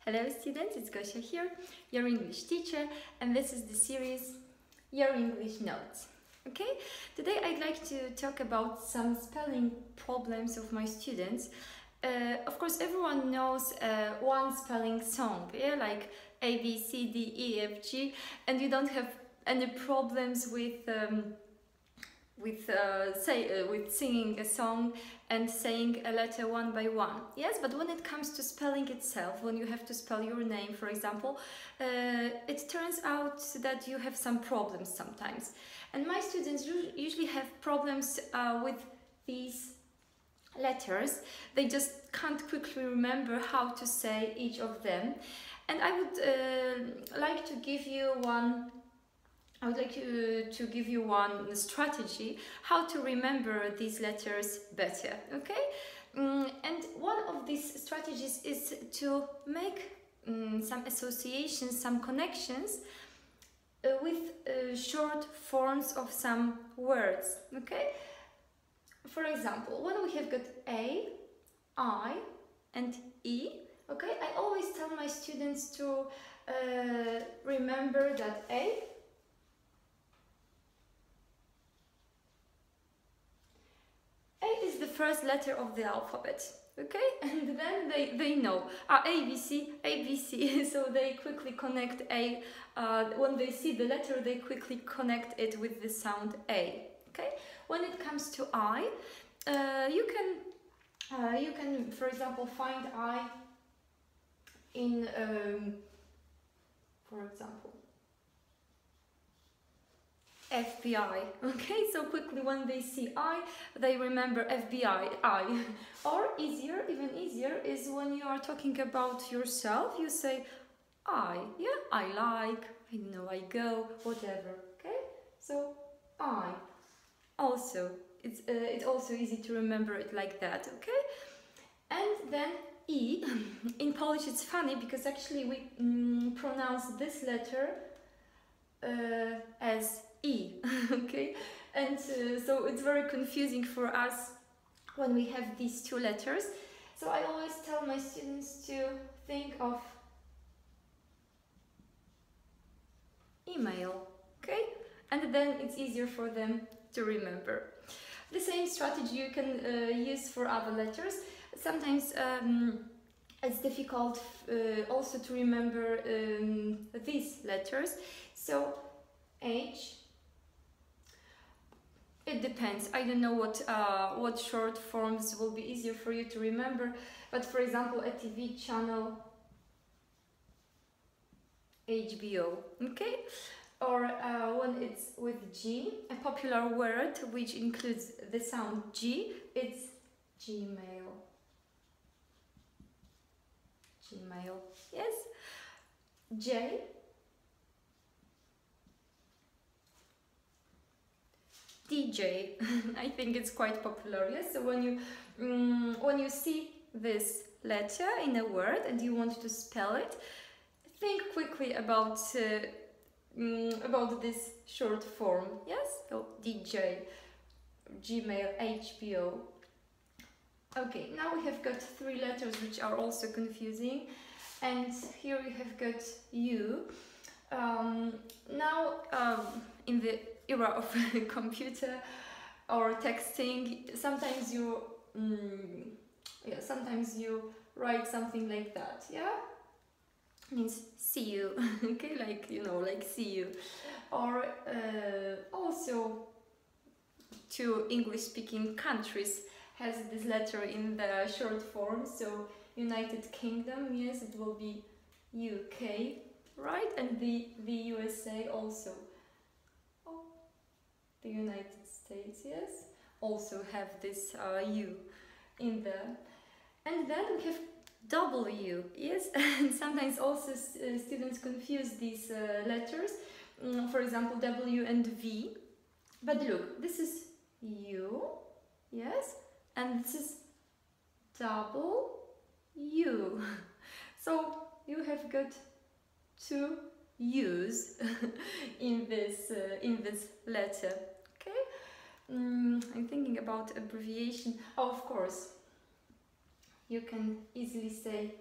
Hello students, it's Gosia here, your English teacher, and this is the series Your English Notes. Okay, today I'd like to talk about some spelling problems of my students. Of course, everyone knows one spelling song, yeah, like A, B, C, D, E, F, G, and you don't have any problems with singing a song and saying a letter one by one. Yes, but when it comes to spelling itself, when you have to spell your name, for example, it turns out that you have some problems sometimes. And my students usually have problems with these letters. They just can't quickly remember how to say each of them. And I would like to give you one strategy how to remember these letters better, okay? And one of these strategies is to make some associations, some connections with short forms of some words, okay? For example, when we have got A, I, and E, okay, I always tell my students to remember that A is the first letter of the alphabet, okay? And then they know A, B, C, so they quickly connect A. When they see the letter, they quickly connect it with the sound A, okay? When it comes to I, you can, for example, find I in, for example, FBI, okay? So quickly when they see I, they remember FBI, I. Or easier, even easier, is when you are talking about yourself, you say I, yeah? I like, I know, I go, whatever, okay? So I. Also, it's also easy to remember it like that, okay? And then E, in Polish it's funny because actually we pronounce this letter as E, okay? And so it's very confusing for us when we have these two letters. So I always tell my students to think of email, okay? And then it's easier for them to remember. The same strategy you can use for other letters. Sometimes it's difficult also to remember these letters. So H, it depends. I don't know what short forms will be easier for you to remember, but for example, a TV channel, HBO, okay? Or when it's with G, a popular word which includes the sound G, it's Gmail. Gmail, yes. J, DJ. I think it's quite popular, yes. So when you see this letter in a word and you want to spell it, think quickly about this short form, yes. So DJ, Gmail, HBO. Okay, now we have got three letters which are also confusing, and here we have got U. Now, in the era of computer or texting, sometimes you write something like that, yeah? Means see you, okay, like, you know, like see you. Or also two English-speaking countries has this letter in the short form, so United Kingdom, yes, it will be UK, right? And the USA also. Oh, the United States, yes, also have this U in there. And then we have W, yes, and sometimes also students confuse these letters, for example, W and V. But look, this is U, yes, and this is W. So you have got two U's in this letter, okay? I'm thinking about abbreviation. Oh, of course, you can easily say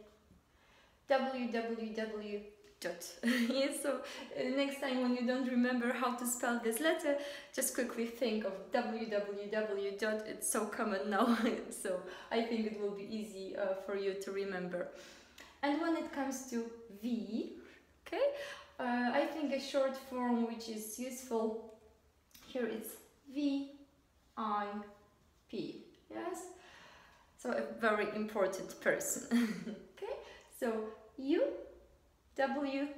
www dot. Yes, so next time when you don't remember how to spell this letter, just quickly think of www dot. It's so common now, so I think it will be easy for you to remember. And when it comes to V, okay, I think a short form which is useful here is VIP. Yes, so a very important person. Okay, so U W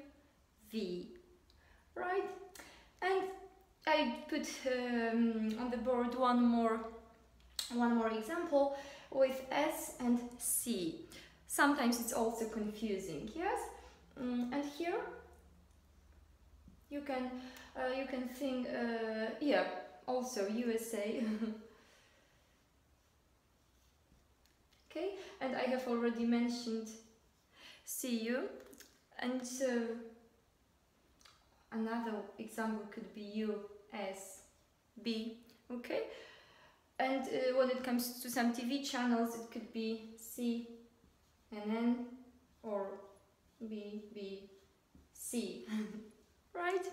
V, right? And I put on the board one more example with S and C. Sometimes it's also confusing, yes. And here you can think, yeah, also USA. Okay, and I have already mentioned CU. And another example could be USB, okay? And when it comes to some TV channels, it could be CNN or BBC, right?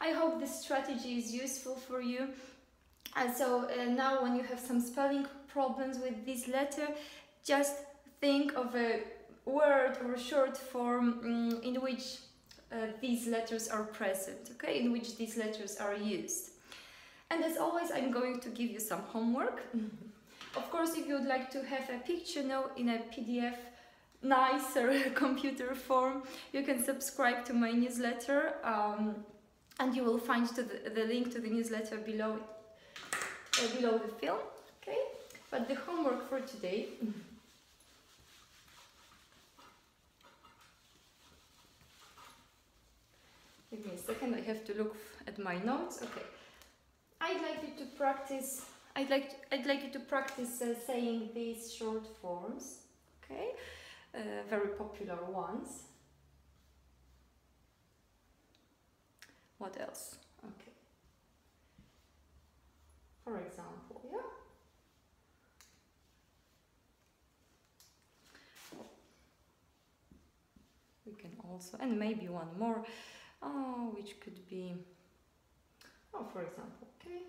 I hope this strategy is useful for you. And so now when you have some spelling problems with this letter, just think of a word or short form in which these letters are present, okay, in which these letters are used. And as always, I'm going to give you some homework. Of course, if you would like to have a picture now in a PDF, nicer computer form, you can subscribe to my newsletter, and you will find the link to the newsletter below the film, okay? But the homework for today, give me a second, I have to look at my notes. Okay, I'd like you to practice. I'd like you to practice saying these short forms. Okay, very popular ones. What else? Okay. For example, yeah. We can also, and maybe one more. Oh, which could be, oh, for example, okay,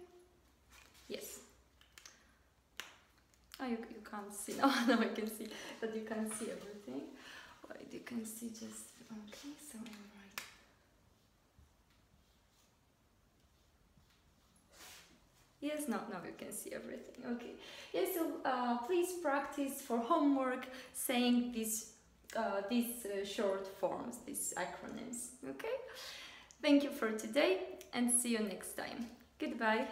yes. Oh, you can't see, no, no, I can see that you can't see everything. Wait, you can see just, okay, so I'm right. Yes, no, you can see everything, okay. Yes, so please practice for homework saying these short forms, these acronyms, okay? Thank you for today and see you next time. Goodbye.